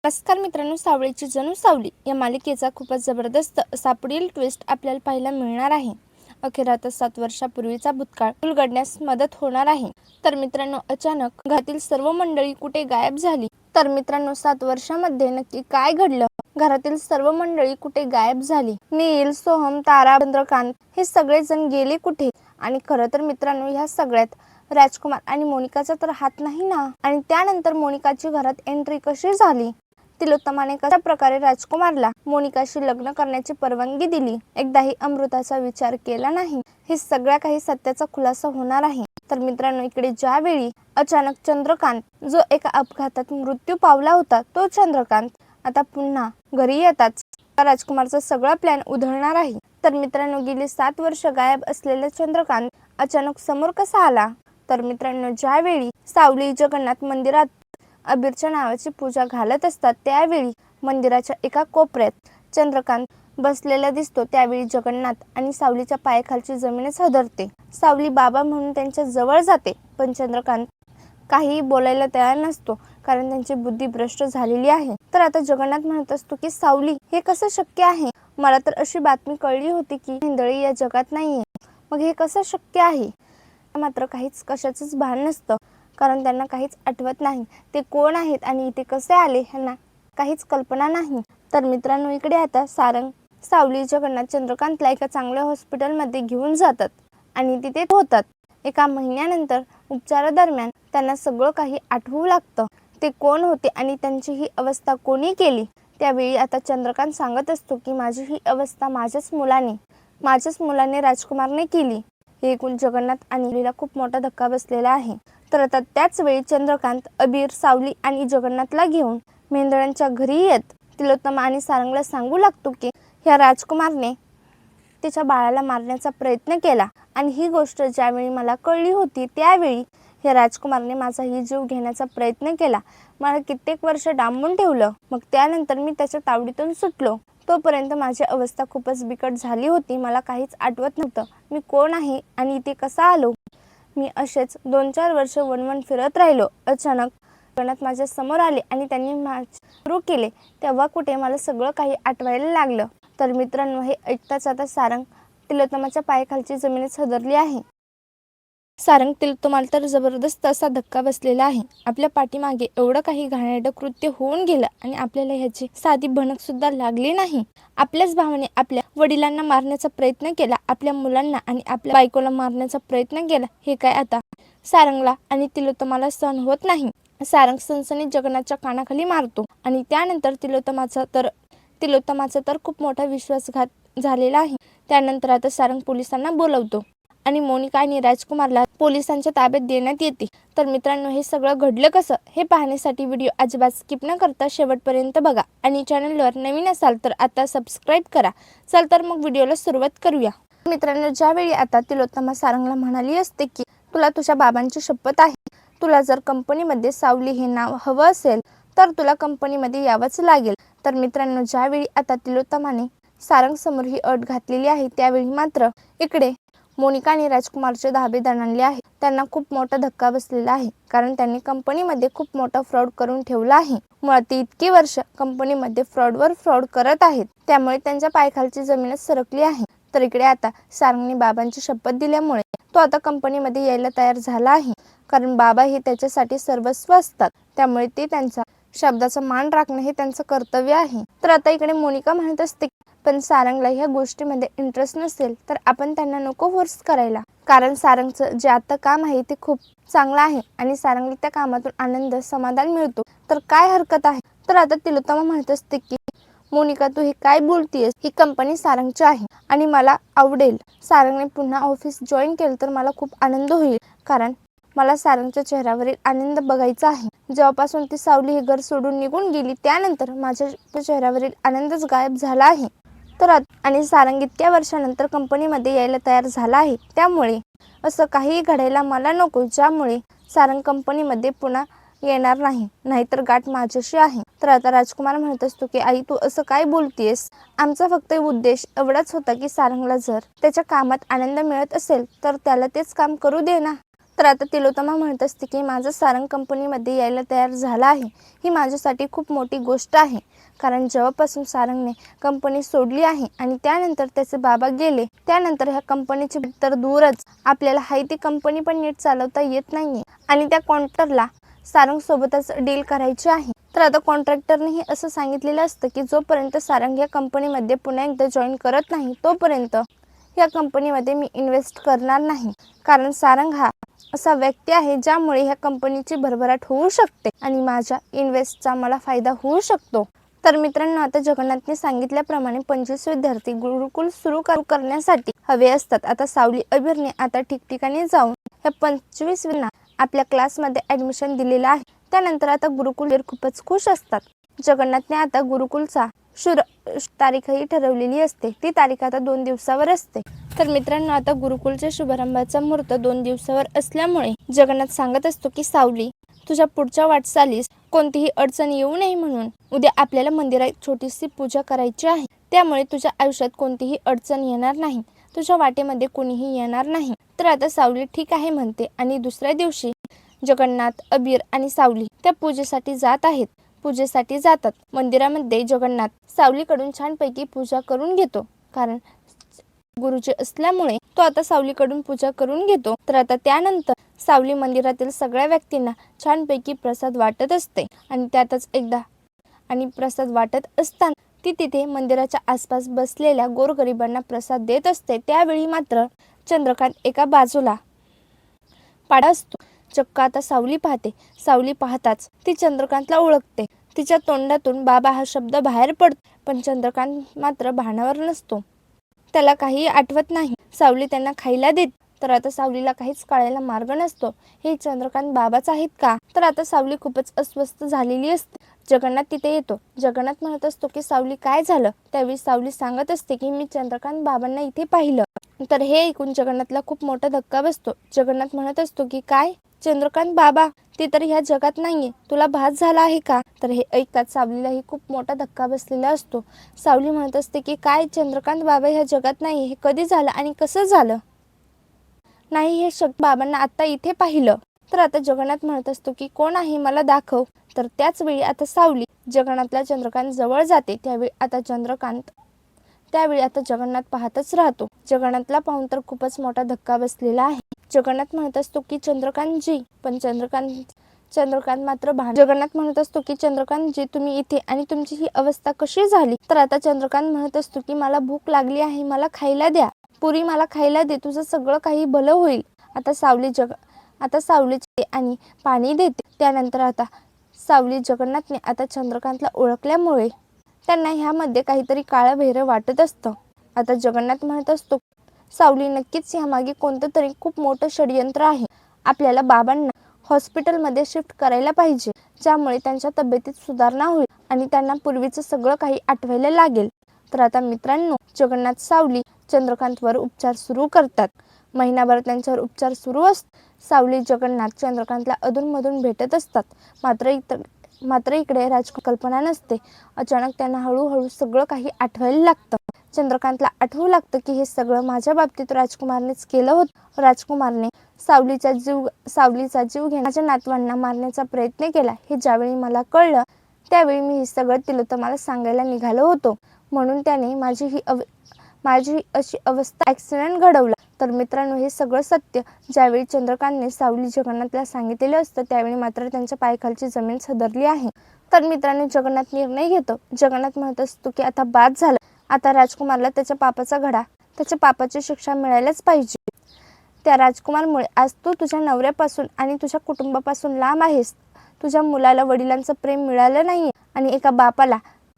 नमस्कार मित्रांनो, सावळीची जणू सावली या मालिकेचा खूपच जबरदस्त असा पुढील ट्विस्ट आपल्याला पाहायला मिळणार आहे. अखेर आता 7 वर्षापूर्वीचा भूतकाळ उलगडण्यास मदत होणार आहे. तर मित्रांनो, अचानक घरातील सर्व मंडळी कुठे गायब झाली? तर मित्रांनो, 7 वर्षामध्ये नक्की काय घडलं? घरातील सर्व मंडळी कुठे गायब झाली? नील, सोहम, तारा, चंद्रकांत हे सगळेजण गेले कुठे? आणि खरं तर मित्रांनो, ह्या सगळ्यात राजकुमार आणि मोनिकाचा तर हात नाही ना. आणि त्यानंतर मोनिकाची घरात एंट्री कशी झाली? तिलोत्तमाने कशा प्रकारे राजकुमारला मोनिकाशी लग्न करण्याची परवानगी दिली? एकदाही अमृताचा विचार केला नाही? हे सगळ्या काही सत्याचा खुलासा होणार आहे. तर मित्रांनो, इकडे ज्यावेळी अचानक चंद्रकांत जो एका अपघातात मृत्यू पावला होता, तो चंद्रकांत आता पुन्हा घरी येताच राजकुमारचा सगळा प्लॅन उधळणार आहे. तर मित्रांनो, गेली 7 वर्ष गायब असलेला चंद्रकांत अचानक समोर कसा आला? तर मित्रांनो, ज्यावेळी सावली जगन्नाथ मंदिरात अबीरच्या नावाची पूजा घालत असतात, त्यावेळी मंदिराच्या एका कोपऱ्यात चंद्रकांत बसलेला दिसतो. त्यावेळी जगन्नाथ आणि सावलीच्या पायाखालची जमीनच हादरते. सावली बाबा म्हणून त्यांच्या जवळ जाते, पण चंद्रकांत काही बोलायला तयार नसतो, कारण त्यांची बुद्धी भ्रष्ट झालेली आहे. तर आता जगन्नाथ म्हणत असतो की सावली, हे कसं शक्य आहे? मला तर अशी बातमी कळली होती की हिंदळी या जगात नाहीये. मग हे कसं शक्य आहे? मात्र काहीच कशाचंच भान नसतं, कारण त्यांना काहीच आठवत नाही. ते कोण आहेत आणि इथे कसे आले ह्यांना काहीच कल्पना नाही. तर मित्रांनो, इकडे आता सारंग, सावली, जगन्नाथ चंद्रकांतला एका चांगल्या हॉस्पिटलमध्ये घेऊन जातात आणि तिथे होतात. एका महिन्यानंतर उपचारादरम्यान त्यांना सगळं काही आठवू लागतं. ते कोण होते आणि त्यांची ही अवस्था कोणी केली? त्यावेळी आता चंद्रकांत सांगत असतो की माझी ही अवस्था माझ्याच मुलाने राजकुमारने केली. हे ऐकून जगन्नाथ आणि लीला खूप मोठा धक्का बसलेला आहे. तर आता त्याच वेळी चंद्रकांत, अबीर, सावली आणि जगन्नाथला घेऊन मेंढळ्यांच्या घरी येत तिलोत्तमा आणि सारंगला सांगू लागतो की ह्या राजकुमारने तिच्या बाळाला मारण्याचा प्रयत्न केला आणि ही गोष्ट ज्यावेळी मला कळली होती, त्यावेळी ह्या राजकुमारने माझाही जीव घेण्याचा प्रयत्न केला. मला कित्येक वर्ष डांबून ठेवलं. मग त्यानंतर मी त्याच्या तावडीतून सुटलो. तोपर्यंत माझी अवस्था खूपच बिकट झाली होती. मला काहीच आठवत नव्हतं. मी कोण आहे आणि इथे कसा आलो? मी असेच 2-4 वर्ष वणवण फिरत राहिलो. अचानक जगन्नाथ माझ्या समोर आले आणि त्यांनी सुरू केले. तेव्हा कुठे मला सगळं काही आठवायला लागलं. तर मित्रांनो, हे ऐकताच आता सारंग तिलोत्तमाच्या पायाखालची जमीनच हादरली आहे. सारंग तिलोत्तमाला तर जबरदस्त असा धक्का बसलेला आहे. आपल्या पाठीमागे एवढं काही घाणेरडं कृत्य होऊन गेलं आणि आपल्याला ह्याची साधी भनक सुद्धा लागली नाही. आपल्याच भावाने आपल्या वडिलांना मारण्याचा प्रयत्न केला, आपल्या मुलांना आणि आपल्या बायकोला मारण्याचा प्रयत्न केला. हे काय आता सारंगला आणि तिलोत्तमाला सहन होत नाही. सारंग सनसनीत जगन्नाथच्या कानाखाली मारतो आणि त्यानंतर तिलोत्तमाचा तर खूप मोठा विश्वासघात झालेला आहे. त्यानंतर आता सारंग पोलिसांना बोलवतो आणि मोनिका आणि राजकुमारला पोलिसांच्या ताब्यात देण्यात येते. तर मित्रांनो, हे सगळं घडलं कसं हे पाहण्यासाठी व्हिडिओ अजिबात स्किप न करता शेवटपर्यंत बघा आणि चॅनलवर नवीन असाल तर आता सबस्क्राईब करा. चल तर मग व्हिडिओला सुरुवात करूया. मित्रांनो, ज्यावेळी आता तिलोत्तमा सारंगला म्हणाली असते की तुला तुझ्या बाबांची शपथ आहे, तुला जर कंपनीमध्ये सावली हे नाव हवं असेल तर तुला कंपनीमध्ये यावंच लागेल. तर मित्रांनो, ज्यावेळी आता तिलोत्तमाने सारंग समोर ही अट घातलेली आहे, त्यावेळी मात्र इकडे मोनिका आणि राजकुमारचे धाबेदार आणले आहे. त्यांना खूप मोठा धक्का बसलेला आहे, कारण त्यांनी कंपनीमध्ये खूप मोठा फ्रॉड करून ठेवला आहे. मुळात ते इतकी वर्ष कंपनीमध्ये फ्रॉडवर फ्रॉड करत आहेत, त्यामुळे त्यांच्या पायाखालची जमीनच सरकली आहे. तर इकडे आता सारंगने बाबांची शपथ दिल्यामुळे तो आता कंपनीमध्ये यायला तयार झाला आहे, कारण बाबा हे त्याच्यासाठी सर्वस्व असतात. त्यामुळे ते त्यांच्या शब्दाचा मान राखणे हे त्यांचं कर्तव्य आहे. तर आता इकडे मोनिका म्हणत असते, पण सारंगला ह्या गोष्टीमध्ये इंटरेस्ट नसेल तर आपण त्यांना नको फोर्स करायला, कारण सारंगचं जे आता काम आहे ते खूप चांगलं आहे आणि सारंगला त्या कामातून आनंद, समाधान मिळतो, तर काय हरकत आहे? तर आता तिलोत्तमा म्हणत असते की मोनिका, तू हे काय बोलतीयस? ही कंपनी सारंगची आहे आणि मला आवडेल. सारंगने पुन्हा ऑफिस जॉईन केलं तर मला खूप आनंद होईल, कारण मला सारंगच्या चेहऱ्यावरील आनंद बघायचा आहे. जेव्हापासून ती सावली हे घर सोडून निघून गेली, त्यानंतर माझ्या चेहऱ्यावरील आनंदच गायब झाला आहे. तर आणि सारंग इतक्या वर्षानंतर कंपनीमध्ये यायला तयार झाला आहे, त्यामुळे असं काही घडायला मला नको ज्यामुळे सारंग कंपनीमध्ये पुन्हा येणार नाही, नाहीतर गाठ माझ्याशी आहे. तर आता राजकुमार म्हणत असतो की आई, तू असं काय बोलतेस? आमचा फक्त उद्देश एवढाच होता की सारंगला जर त्याच्या कामात आनंद मिळत असेल तर त्याला तेच काम करू दे ना. तर आता तिलोत्तमा म्हणत असते की माझं सारंग कंपनीमध्ये यायला तयार झाला आहे. ही माझ्यासाठी खूप मोठी गोष्ट आहे. कारण जेव्हापासून सारंगने कंपनी सोडली आहे आणि त्यानंतर त्याचे बाबा गेले, त्यानंतर ह्या कंपनीची तर दूरच आपल्याला हाय ती कंपनी पण नीट चालवता येत नाहीये आणि त्या कॉन्ट्रॅक्टरला सारंग सोबतच डील करायची आहे. तर आता कॉन्ट्रॅक्टरनेही असं सांगितलेलं असतं की जोपर्यंत सारंग या कंपनीमध्ये पुन्हा एकदा जॉईन करत नाही तोपर्यंत या कंपनीमध्ये मी इन्व्हेस्ट करणार नाही. कारण सारंग हा असा व्यक्ती आहे ज्यामुळे ह्या कंपनीची भरभराट होऊ शकते आणि माझ्या इन्व्हेस्टचा मला फायदा होऊ शकतो. तर मित्रांनो, आता जगन्नाथने सांगितल्याप्रमाणे 25 विद्यार्थी गुरुकुल सुरू करण्यासाठी हवे असतात. आता सावली अबीरने आता ठिकठिकाणी जाऊन ह्या 25 विद्यार्थ्यांना आपल्या क्लासमध्ये ॲडमिशन दिलेलं आहे. त्यानंतर आता गुरुकुल खूपच खुश असतात. जगन्नाथने आता गुरुकुलचा तारीखही ठरवलेली असते. ती तारीख आता 2 दिवसावर असते. तर मित्रांनो, आता गुरुकुलच्या शुभारंभाचा मुहूर्त 2 दिवसावर असल्यामुळे जगन्नाथ सांगत असतो की सावली, तुझ्या पुढच्या वाटचालीस कोणतीही अडचण येऊ नये म्हणून उद्या आपल्याला मंदिरात छोटीशी पूजा करायची आहे. त्यामुळे तुझ्या आयुष्यात कोणतीही अडचण येणार नाही. तुझ्या वाटेमध्ये कोणीही येणार नाही. तर आता सावली ठीक आहे म्हणते आणि दुसऱ्या दिवशी जगन्नाथ, अबीर आणि सावली त्या पूजेसाठी जातात. मंदिरामध्ये जगन्नाथ सावलीकडून छानपैकी पूजा करून घेतो. कारण गुरुजी असल्यामुळे तो आता सावलीकडून पूजा करून घेतो. तर आता त्यानंतर सावली मंदिरातील सगळ्या व्यक्तींना छानपैकी प्रसाद वाटत असते आणि प्रसाद वाटत असताना ती तिथे मंदिराच्या आसपास बसलेल्या गोरगरिबांना प्रसाद देत असते. त्यावेळी मात्र चंद्रकांत एका बाजूला पाडा असतो. चक्क आता सावली पाहते. सावली पाहताच ती चंद्रकांतला ओळखते. तिच्या तोंडातून बाबा हा शब्द बाहेर पडतो, पण चंद्रकांत मात्र भानावर नसतो. त्याला काही आठवत नाही. सावली त्यांना खायला देते. तर आता सावलीला काहीच कळायला मार्ग नसतो. हे चंद्रकांत बाबाच आहेत का? तर आता सावली खूपच अस्वस्थ झालेली असते. जगन्नाथ तिथे येतो. जगन्नाथ म्हणत असतो की सावली काय झालं? त्यावेळी सावली सांगत असते की मी चंद्रकांत बाबांना इथे पाहिलं. तर हे ऐकून जगन्नाथला खूप मोठा धक्का बसतो. जगन्नाथ म्हणत असतो की काय? चंद्रकांत बाबा? ते तर ह्या जगात नाहीये. तुला भास झाला आहे का? तर हे ऐकताच सावलीलाही खूप मोठा धक्का बसलेला असतो. सावली म्हणत असते की काय? चंद्रकांत बाबा ह्या जगात नाही? हे कधी झालं आणि कसं झालं? नाही, हे बाबांना आता इथे पाहिलं. तर आता जगन्नाथ म्हणत असतो की कोण आहे? मला दाखव. तर त्याच वेळी आता सावली जगन्नाथला चंद्रकांत जवळ जाते. त्यावेळी आता जगन्नाथ पाहतच राहतो. जगन्नाथला पाहून तर खूपच मोठा धक्का बसलेला आहे. जगन्नाथ म्हणत असतो की चंद्रकांतजी, पण चंद्रकांत मात्र जगन्नाथ म्हणत असतो की चंद्रकांतजी, तुम्ही इथे आणि तुमची ही अवस्था कशी झाली? तर आता चंद्रकांत म्हणत असतो की मला भूक लागली आहे, मला खायला द्या. पुरी मला खायला दे, तुझं सगळं काही भलं होईल. आता सावलीचे आणि पाणी देते. त्यानंतर आता सावली जगन्नाथने आता चंद्रकांतला ओळखल्यामुळे त्यांना ह्यामध्ये काहीतरी काळं भैरं वाटत असतं. आता जगन्नाथ म्हणत असतो, सावली, नक्कीच ह्यामागे कोणतं तरी खूप मोठं षडयंत्र आहे. आपल्याला बाबांना हॉस्पिटलमध्ये शिफ्ट करायला पाहिजे, ज्यामुळे त्यांच्या तब्येतीत सुधारणा होईल आणि त्यांना पूर्वीचं सगळं काही आठवायला लागेल. तर आता मित्रांनो, जगन्नाथ सावली चंद्रकांतवर उपचार सुरू करतात. महिनाभर त्यांच्यावर उपचार सुरू असतात. सावली जगन्नाथ चंद्रकांतला अधूनमधून भेटत असतात. मात्र इकडे कल्पना नसते. अचानक त्यांना हळूहळू सगळं काही आठवायला लागतं. चंद्रकांतला आठवू लागतं की हे सगळं माझ्या बाबतीत राजकुमारनेच केलं होतं. राजकुमारने सावलीचा जीव घेऊन माझ्या नातवांना मारण्याचा प्रयत्न केला. हे ज्यावेळी मला कळलं त्यावेळी मी हे सगळं तिलोत्तमाला सांगायला निघालो होतो. म्हणून त्याने माझी अशी अवस्था ॲक्सिडेंट घडवला. तर मित्रांनो, हे सगळं सत्य ज्यावेळी चंद्रकांतने सावली जगन्नाथला सांगितलेलं असतं त्यावेळी मात्र त्यांच्या पायाखालची जमीन सदरली आहे. तर मित्रांनो, जगन्नाथ निर्णय घेतो. जगन्नाथ म्हणत असतो की आता बाद झालं. आता राजकुमारला त्याच्या पापाची शिक्षा मिळायलाच पाहिजे. त्या राजकुमारमुळे आज तू तुझ्या नवऱ्यापासून आणि तुझ्या कुटुंबापासून लांब आहेस. तुझ्या मुलाला वडिलांचं प्रेम मिळालं नाहीये आणि एका बापाला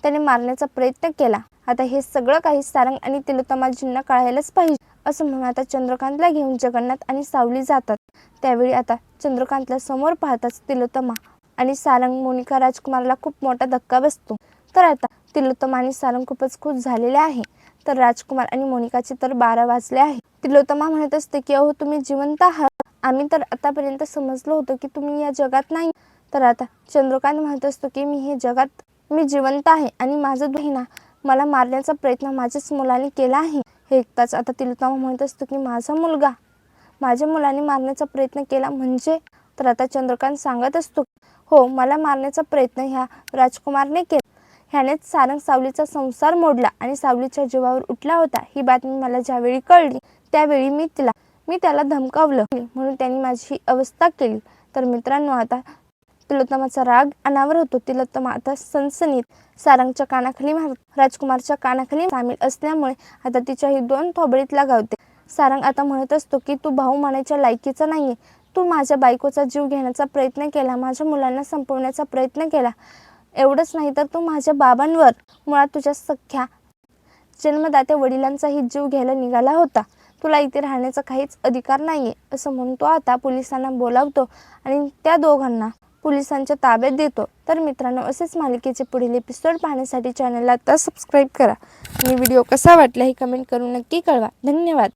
त्याने मारण्याचा प्रयत्न केला. आता हे सगळं काही सारंग आणि तिलोत्तमाजींना कळायलाच पाहिजे. असं म्हणून आता चंद्रकांतला घेऊन जगन्नाथ आणि सावली जातात. त्यावेळी आता चंद्रकांतला समोर पाहताच तिलोत्तमा आणि सारंग, मोनिका, राजकुमारला खूप मोठा धक्का बसतो. तर आता तिलोत्तमा आणि सारंग खूपच खुश झालेले आहे. तर राजकुमार आणि मोनिकाचे तर 12 वाजले आहे. तिलोत्तमा म्हणत असते की अहो, तुम्ही जिवंत आहात. आम्ही तर आतापर्यंत समजलो होतो की तुम्ही या जगात नाही. तर आता चंद्रकांत म्हणत असतो की मी जिवंत आहे आणि माझं बहिणा मला मारण्याचा प्रयत्न माझ्याच मुलाने केला आहे. हे ऐकताच आता तिलोत्तमा म्हणत असतो की माझ्या मुलाने मारण्याचा प्रयत्न केला म्हणजे? तर आता चंद्रकांत सांगत असतो, हो, मला मारण्याचा प्रयत्न ह्या राजकुमारने केला. ह्यानेच सारंग सावलीचा संसार मोडला आणि सावलीच्या जीवावर उठला होता. ही बातमी मला ज्यावेळी कळली त्यावेळी मी त्याला धमकावलं म्हणून त्यांनी माझी ही अवस्था केली. तर मित्रांनो, आता तिलोत्तमाचा राग अनावर होतो. तिलोत्तमा आता सनसनीत सारंगच्या कानाखाली राजकुमारच्या कानाखाली सामील असल्यामुळे आता तिच्या ही 2 थोबडीत लगावते. सारंग आता म्हणत असतो की तू भाऊ मानायच्या लायकीचा नाहीये. तू माझ्या बायकोचा जीव घेण्याचा प्रयत्न केला, माझ्या मुलांना संपवण्याचा प्रयत्न केला. एवढंच नाही तर तू माझ्या बाबांवर, मुळात तुझ्या सख्या जन्मदात्या वडिलांचाही जीव घ्यायला निघाला होता. तुला इथे राहण्याचा काहीच अधिकार नाहीये, असं म्हणून तो आता पोलिसांना बोलावतो आणि त्या दोघांना पोलिसांच्या ताब्यात देतो. तर मित्रांनो, असेच मालिकेचे पुढील एपिसोड पाहण्यासाठी चॅनलला आता सबस्क्राईब करा आणि व्हिडिओ कसा वाटला हे कमेंट करून नक्की कळवा. धन्यवाद.